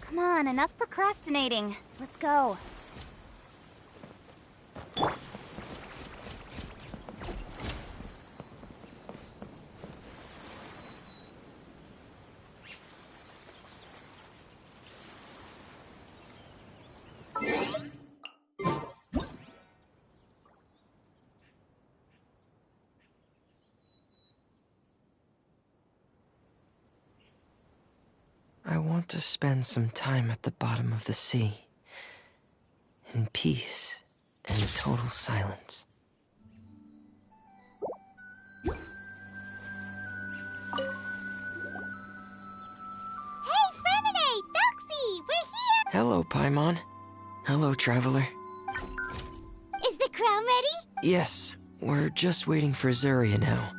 Come on, enough procrastinating. Let's go. I want to spend some time at the bottom of the sea, in peace and total silence. Hey, Furina! Thexlie! We're here! Hello, Paimon. Hello, traveler. Is the crown ready? Yes, we're just waiting for Zuria now.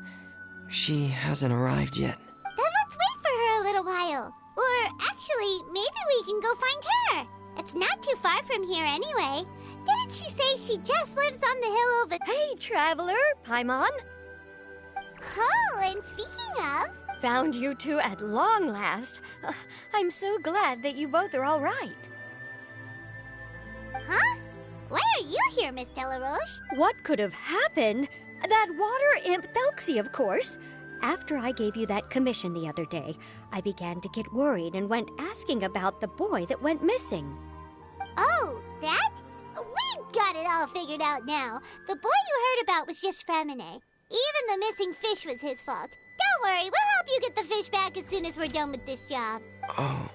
She hasn't arrived yet. Then let's wait for her a little while. Or, actually, maybe we can go find her. It's not too far from here anyway. Didn't she say she just lives on the hill over... Hey, traveler! Paimon! Oh, and speaking of... Found you two at long last. I'm so glad that you both are all right. Huh? Why are you here, Miss Delaroche? What could have happened? That water imp Thexlie, of course. After I gave you that commission the other day, I began to get worried and went asking about the boy that went missing. Oh, that? We've got it all figured out now. The boy you heard about was just Furina. Even the missing fish was his fault. Don't worry, we'll help you get the fish back as soon as we're done with this job. Oh,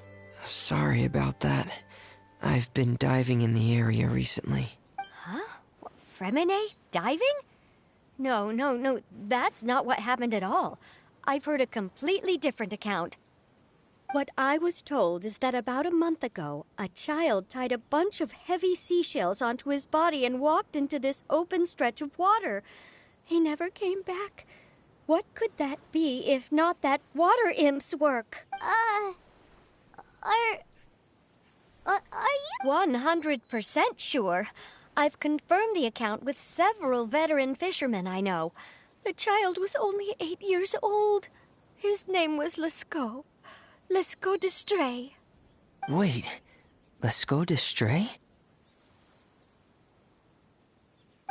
sorry about that. I've been diving in the area recently. Huh? What, Furina? Diving? No, that's not what happened at all. I've heard a completely different account. What I was told is that about a month ago, a child tied a bunch of heavy seashells onto his body and walked into this open stretch of water. He never came back. What could that be if not that water imp's work? Are you... 100% sure. I've confirmed the account with several veteran fishermen I know. The child was only 8 years old. His name was Lescaut. Lescaut de Stray. Wait, Lescaut de Stray?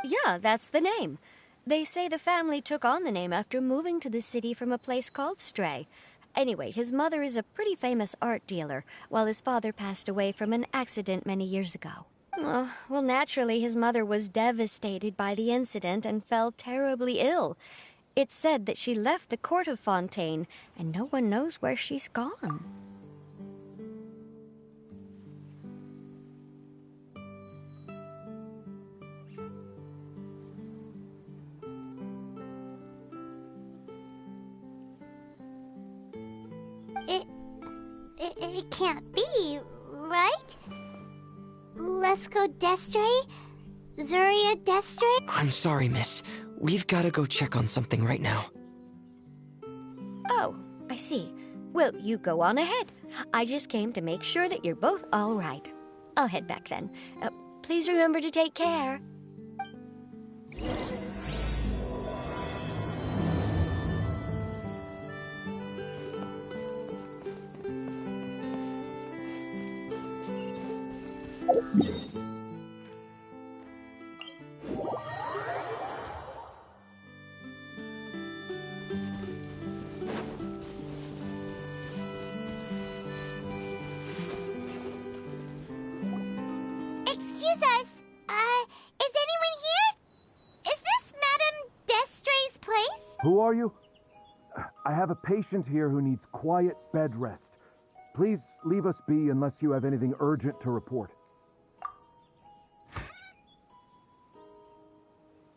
Yeah, that's the name. They say the family took on the name after moving to the city from a place called Stray. Anyway, his mother is a pretty famous art dealer, while his father passed away from an accident many years ago. Well, naturally, his mother was devastated by the incident and fell terribly ill. It's said that she left the court of Fontaine, and no one knows where she's gone. It can't be, right? Lescaut de Stray? Zuria de Stray? I'm sorry, miss. We've got to go check on something right now. Oh, I see. Well, you go on ahead. I just came to make sure that you're both all right. I'll head back then. Please remember to take care. Excuse us. Is anyone here? Is this Madame Destray's place? Who are you? I have a patient here who needs quiet bed rest. Please leave us be unless you have anything urgent to report.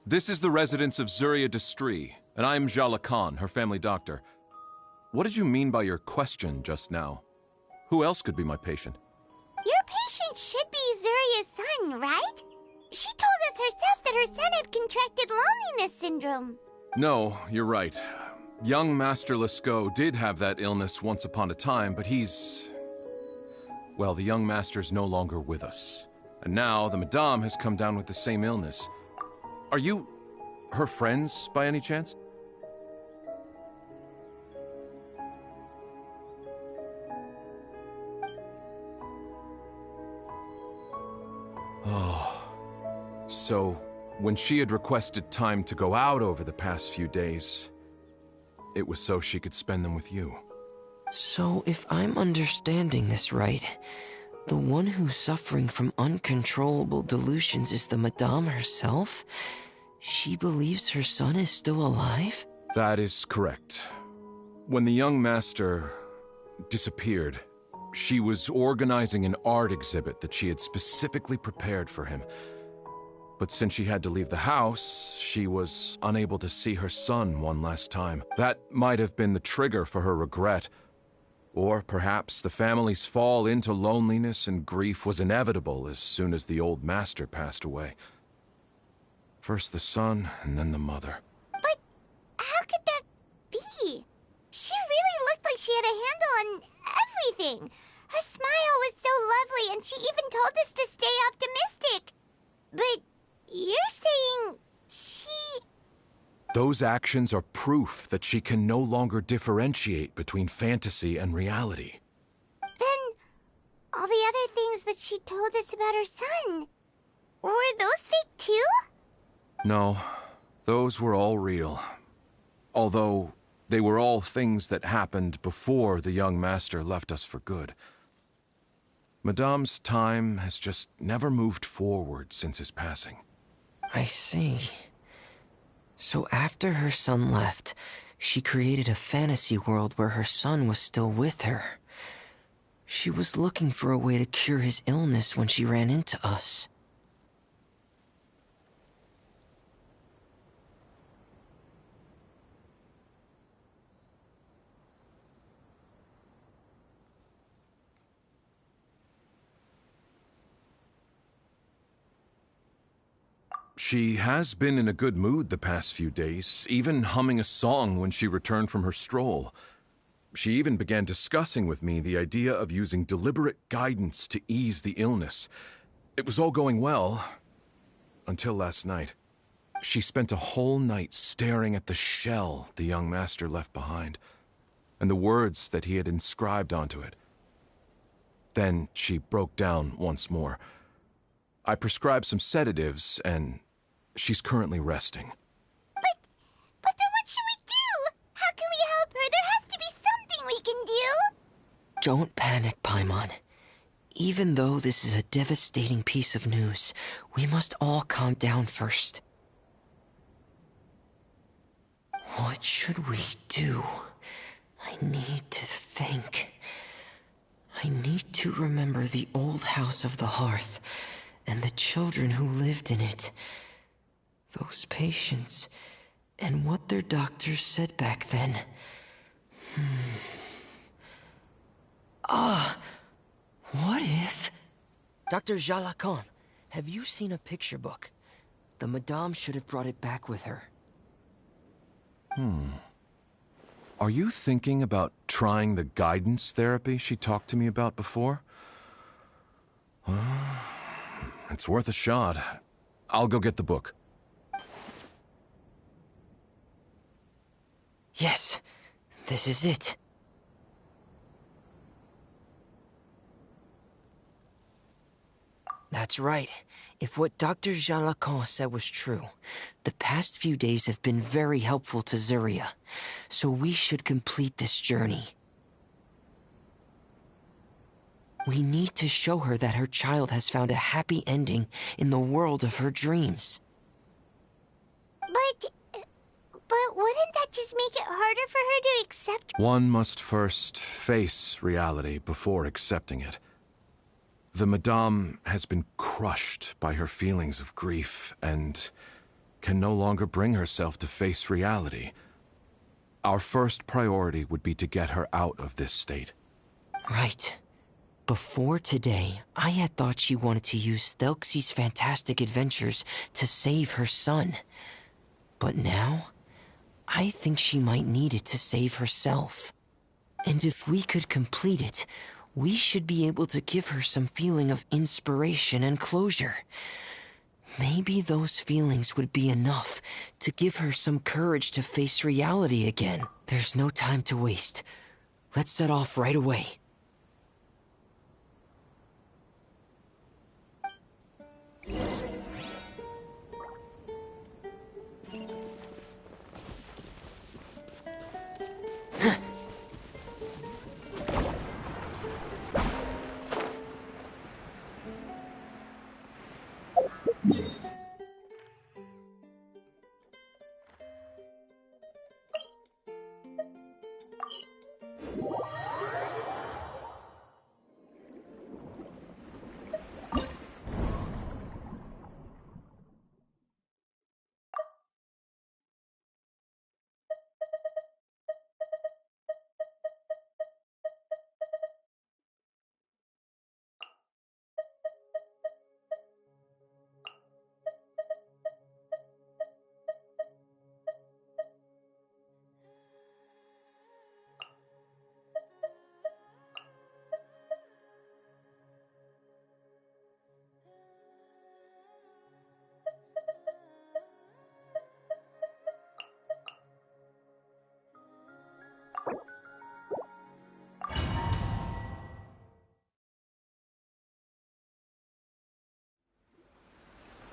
This is the residence of Zuria Destri, and I'm Jala Khan, her family doctor. What did you mean by your question just now? Who else could be my patient? Your patient should be Zuria's son, right? She told us herself that her son had contracted loneliness syndrome. No, you're right. Young Master Lescaut did have that illness once upon a time, but well, the young master's no longer with us. And now the Madame has come down with the same illness. Are you her friends by any chance? Oh, so when she had requested time to go out over the past few days, it was so she could spend them with you. So, if I'm understanding this right, the one who's suffering from uncontrollable delusions is the Madame herself? She believes her son is still alive? That is correct. When the young master disappeared, she was organizing an art exhibit that she had specifically prepared for him. But since she had to leave the house, she was unable to see her son one last time. That might have been the trigger for her regret. Or perhaps the family's fall into loneliness and grief was inevitable as soon as the old master passed away. First the son, and then the mother. But how could that be? She really looked like she had a handle on everything. Her smile was so lovely, and she even told us to stay optimistic. But you're saying she... Those actions are proof that she can no longer differentiate between fantasy and reality. Then, all the other things that she told us about her son, were those fake too? No, those were all real. Although, they were all things that happened before the young master left us for good. Madame's time has just never moved forward since his passing. I see. So after her son left, she created a fantasy world where her son was still with her. She was looking for a way to cure his illness when she ran into us. She has been in a good mood the past few days, even humming a song when she returned from her stroll. She even began discussing with me the idea of using deliberate guidance to ease the illness. It was all going well, until last night. She spent a whole night staring at the shell the young master left behind, and the words that he had inscribed onto it. Then she broke down once more. I prescribed some sedatives, and she's currently resting. But then what should we do? How can we help her? There has to be something we can do. Don't panic, Paimon. Even though this is a devastating piece of news, we must all calm down first. What should we do? I need to think. I need to remember the old house of the hearth, and the children who lived in it. Those patients, and what their doctors said back then. What if... Dr. Jala Khan, have you seen a picture book? The Madame should have brought it back with her. Are you thinking about trying the guidance therapy she talked to me about before? It's worth a shot. I'll go get the book. Yes, this is it. That's right. If what Dr. Jean Lacan said was true, the past few days have been very helpful to Zuria, so we should complete this journey. We need to show her that her child has found a happy ending in the world of her dreams. But wouldn't that just make it harder for her to accept? One must first face reality before accepting it. The Madame has been crushed by her feelings of grief and can no longer bring herself to face reality. Our first priority would be to get her out of this state. Right. Before today, I had thought she wanted to use Thelxie's fantastic adventures to save her son. But now, I think she might need it to save herself. And if we could complete it, we should be able to give her some feeling of inspiration and closure. Maybe those feelings would be enough to give her some courage to face reality again. There's no time to waste. Let's set off right away.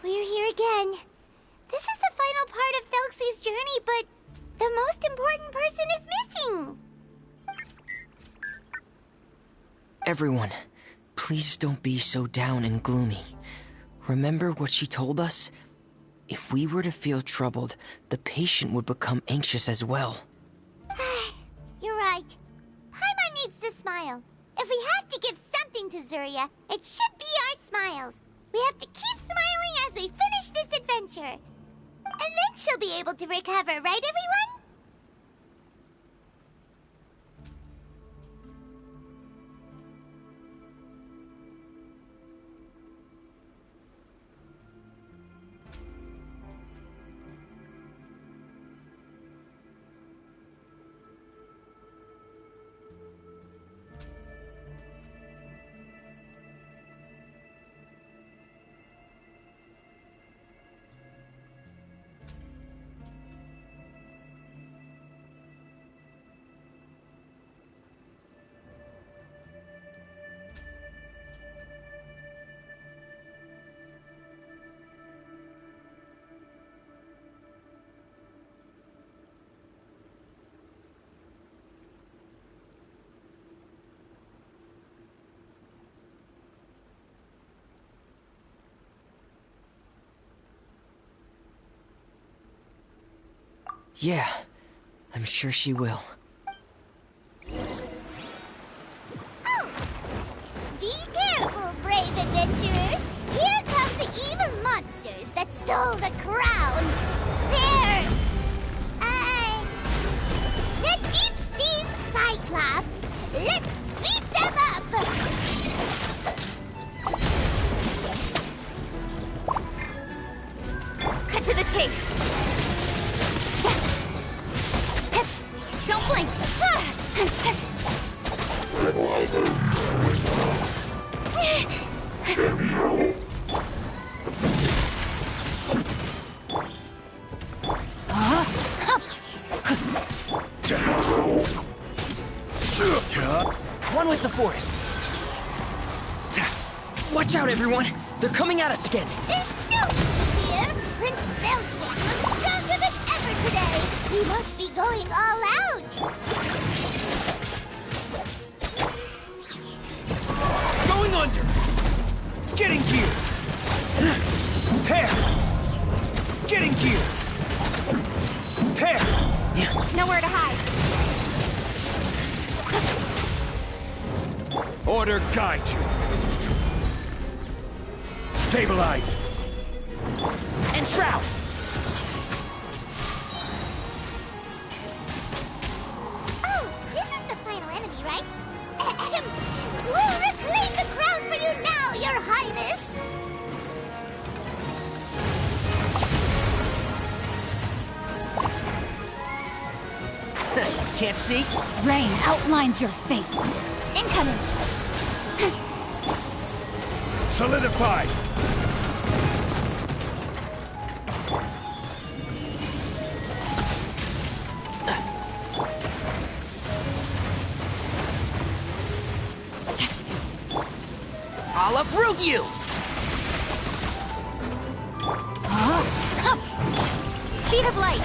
We're here again. This is the final part of Thelxie's journey, but the most important person is missing. Everyone, please don't be so down and gloomy. Remember what she told us? If we were to feel troubled, the patient would become anxious as well. You're right. Paimon needs to smile. If we have to give something to Zuria, it should be our smiles. We have to keep smiling as we finish this adventure. And then she'll be able to recover, right, everyone? Yeah, I'm sure she will. Oh! Be careful, brave adventurers! Here come the evil monsters that stole the crown! They're... the deep-sea Cyclops! Let's beat them up! Cut to the chase. Don't blink. One with the forest. Watch out, everyone! They're coming at us again! There's no fear! Prince Thelxlie looks stronger than ever today! He must be going all out! Going under! Getting geared! Pair! Getting geared! Pair! Nowhere to hide. Order guide you! Stabilize! And Shroud! can't see? Rain outlines your fate. Incoming! Solidified! I'll uproot you! Speed of light!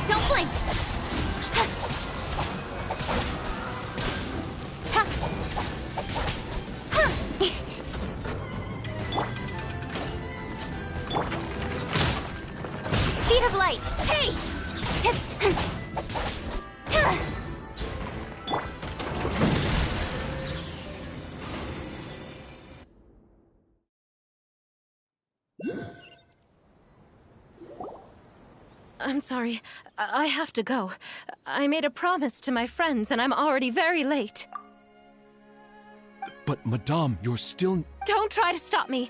Don't blink! Speed of light! Hey! I'm sorry. I have to go. I made a promise to my friends, and I'm already very late. But, Madame, you're still... Don't try to stop me!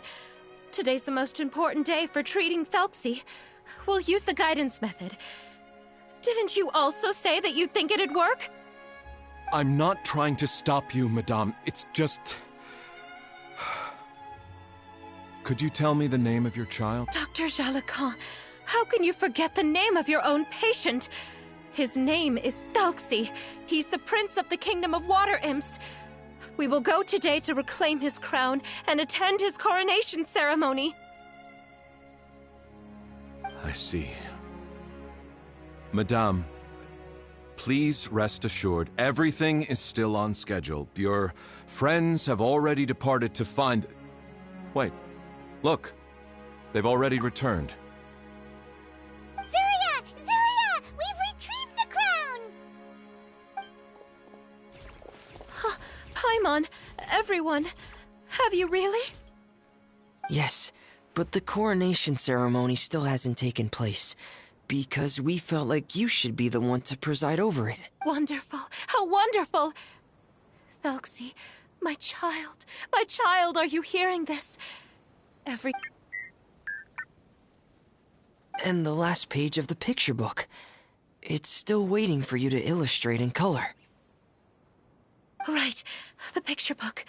Today's the most important day for treating Thexlie. We'll use the guidance method. Didn't you also say that you think it'd work? I'm not trying to stop you, Madame. It's just... Could you tell me the name of your child? Dr. Jalacan, how can you forget the name of your own patient? His name is Thexlie. He's the prince of the kingdom of water imps. We will go today to reclaim his crown and attend his coronation ceremony. I see. Madame, please rest assured, everything is still on schedule. Your friends have already departed to find... Wait, look. They've already returned. Zuria! Zuria! We've retrieved the crown! Paimon, everyone, have you really? Yes, but the coronation ceremony still hasn't taken place, because we felt like you should be the one to preside over it. Wonderful, how wonderful! Thexlie, my child, are you hearing this? And the last page of the picture book. It's still waiting for you to illustrate in color. Right, the picture book.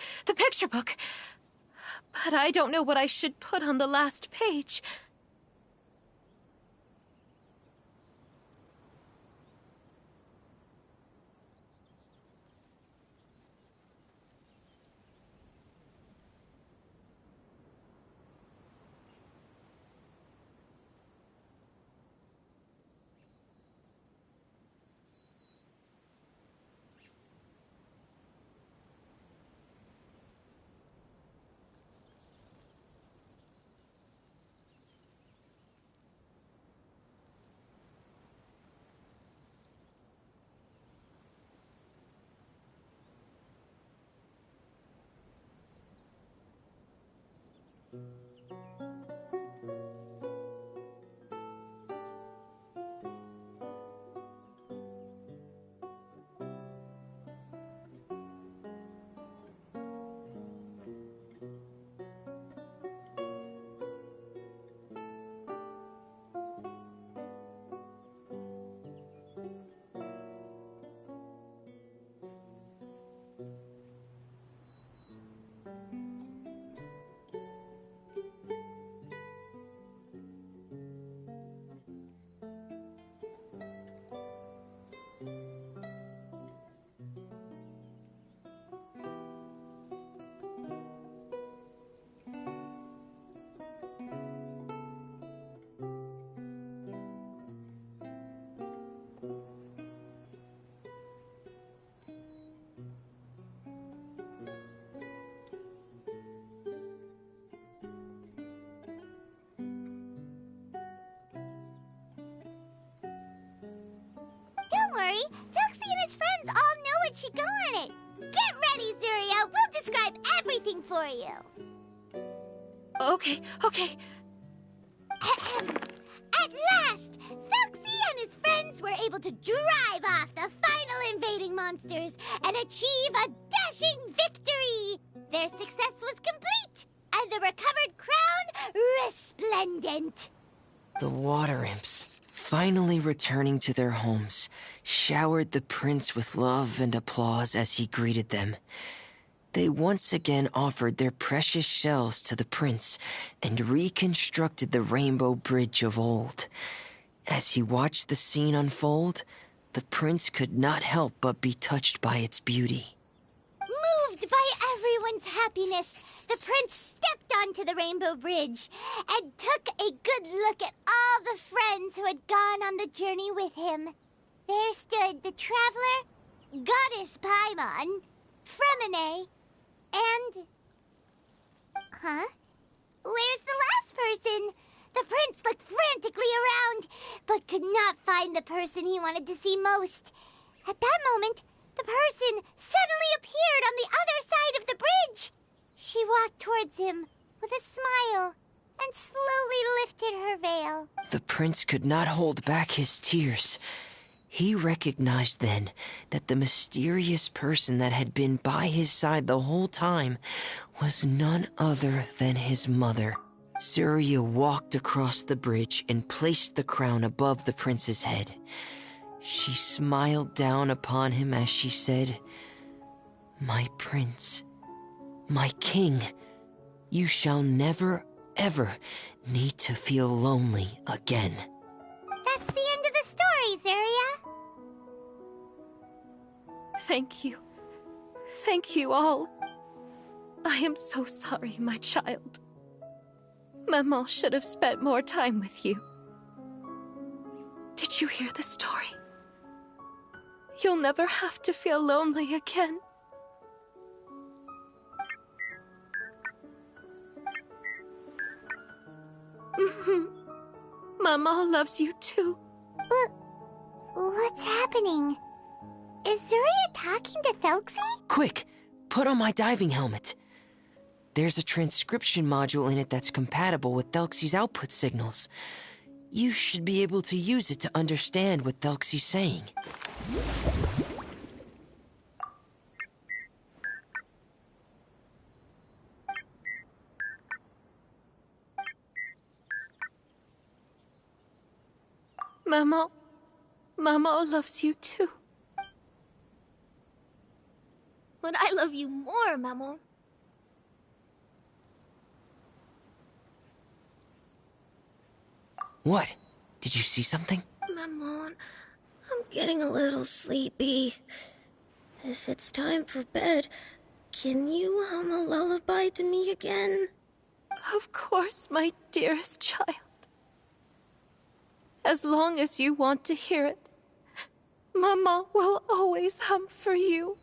But I don't know what I should put on the last page. Don't worry, Thexlie and his friends all know what should go on it. Get ready, Zuria. We'll describe everything for you. Okay. At last, Thexlie and his his friends were able to drive off the final invading monsters and achieve a dashing victory. Their success was complete, and the recovered crown resplendent. The water imps, finally returning to their homes, showered the prince with love and applause as he greeted them. They once again offered their precious shells to the prince and reconstructed the rainbow bridge of old. As he watched the scene unfold, the prince could not help but be touched by its beauty. Moved by everyone's happiness, the prince stepped onto the rainbow bridge and took a good look at all the friends who had gone on the journey with him. There stood the traveler, Goddess Paimon, Fremine, and... Huh? Where's the last person? The prince looked frantically around, but could not find the person he wanted to see most. At that moment, the person suddenly appeared on the other side of the bridge. She walked towards him with a smile and slowly lifted her veil. The prince could not hold back his tears. He recognized then that the mysterious person that had been by his side the whole time was none other than his mother. Surya walked across the bridge and placed the crown above the prince's head. She smiled down upon him as she said, "My prince, my king, you shall never, ever need to feel lonely again." That's the end of the story, Surya. Thank you. Thank you all. I am so sorry, my child. Maman should have spent more time with you. Did you hear the story? You'll never have to feel lonely again. Maman loves you too. What's happening? Is Surya talking to Thexlie? Quick, put on my diving helmet. There's a transcription module in it that's compatible with Thexlie's output signals. You should be able to use it to understand what Thexlie's saying. Maman loves you too. But I love you more, Maman. What? Did you see something? Maman, I'm getting a little sleepy. If it's time for bed, can you hum a lullaby to me again? Of course, my dearest child. As long as you want to hear it, Mama will always hum for you.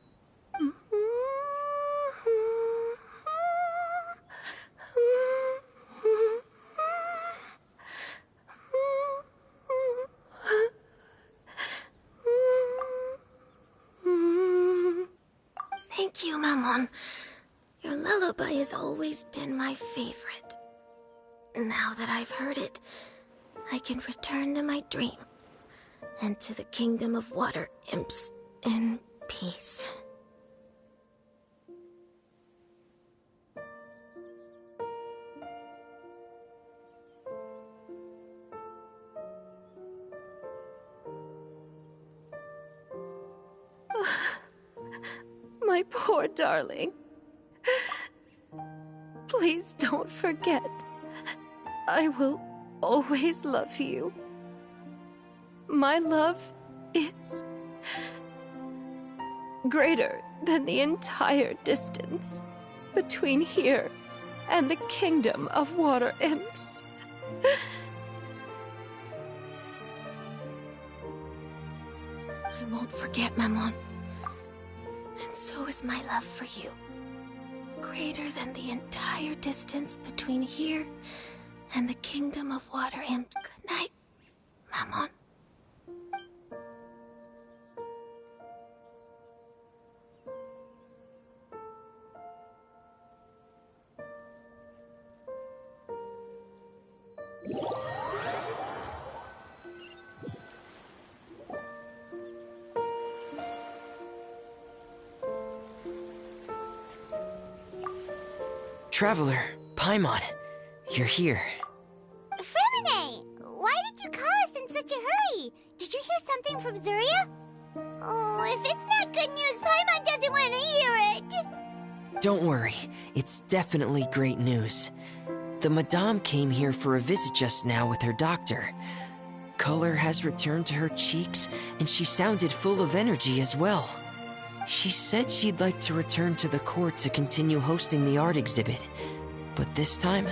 Thank you, Maman. Your lullaby has always been my favorite. Now that I've heard it, I can return to my dream and to the kingdom of water imps in peace. My poor darling. Please don't forget. I will always love you. My love is greater than the entire distance between here and the kingdom of water imps. I won't forget, Maman. And so is my love for you. Greater than the entire distance between here and the kingdom of water imps. Good night, Maman. Traveler, Paimon, you're here. Fremine, why did you call us in such a hurry? Did you hear something from Zuria? Oh, if it's not good news, Paimon doesn't want to hear it. Don't worry, it's definitely great news. The Madame came here for a visit just now with her doctor. Color has returned to her cheeks, and she sounded full of energy as well. She said she'd like to return to the court to continue hosting the art exhibit. But this time,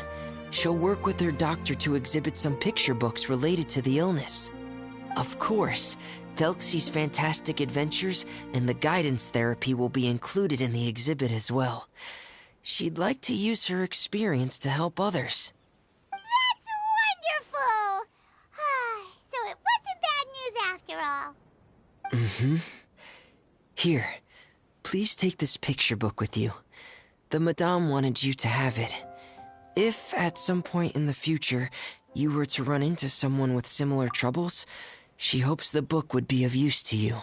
she'll work with her doctor to exhibit some picture books related to the illness. Of course, Thexlie's fantastic adventures and the guidance therapy will be included in the exhibit as well. She'd like to use her experience to help others. That's wonderful! So it wasn't bad news after all. Mm-hmm. Here, please take this picture book with you. The Madame wanted you to have it. If, at some point in the future, you were to run into someone with similar troubles, she hopes the book would be of use to you.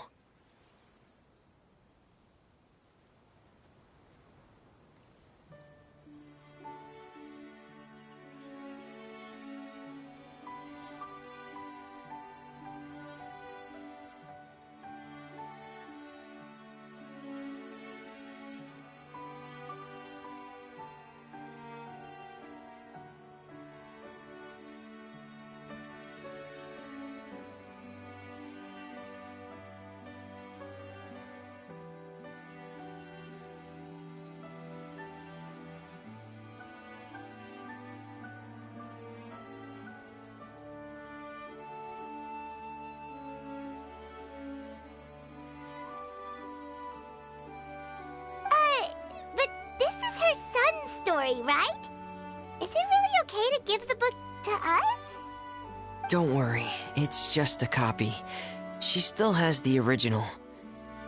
But this is her son's story, right? Is it really okay to give the book to us? Don't worry, it's just a copy. She still has the original.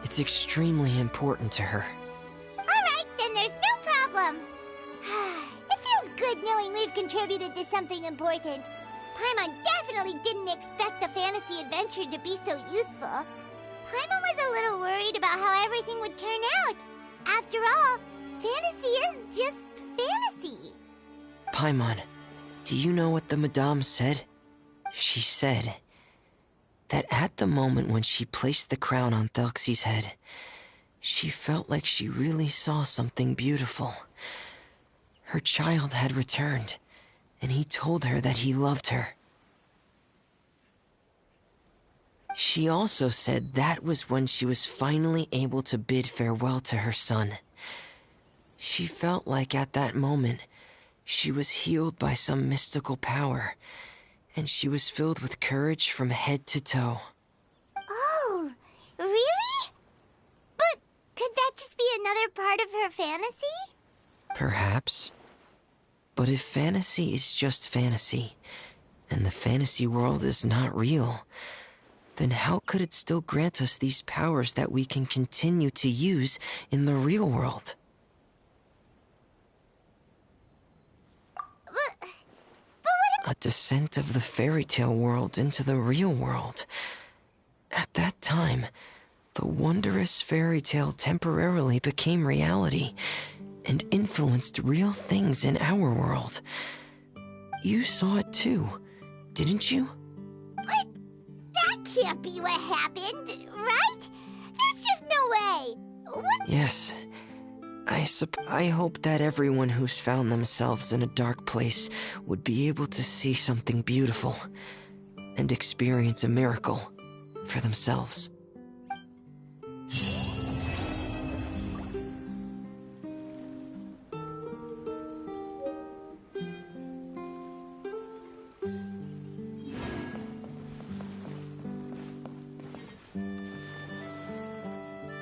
It's extremely important to her. Alright, then there's no problem. It feels good knowing we've contributed to something important. Paimon definitely didn't expect the fantasy adventure to be so useful. Paimon was a little worried about how everything would turn out. After all, fantasy is just fantasy. Paimon, do you know what the Madame said? She said that at the moment when she placed the crown on Thexlie's head, she felt like she really saw something beautiful. Her child had returned, and he told her that he loved her. She also said that was when she was finally able to bid farewell to her son. She felt like at that moment, she was healed by some mystical power, and she was filled with courage from head to toe. Oh, really? But could that just be another part of her fantasy? Perhaps. But if fantasy is just fantasy, and the fantasy world is not real, then how could it still grant us these powers that we can continue to use in the real world? A descent of the fairy tale world into the real world. At that time, the wondrous fairy tale temporarily became reality and influenced real things in our world. You saw it too, didn't you? But that can't be what happened, right? There's just no way. What? Yes. I hope that everyone who's found themselves in a dark place would be able to see something beautiful and experience a miracle for themselves.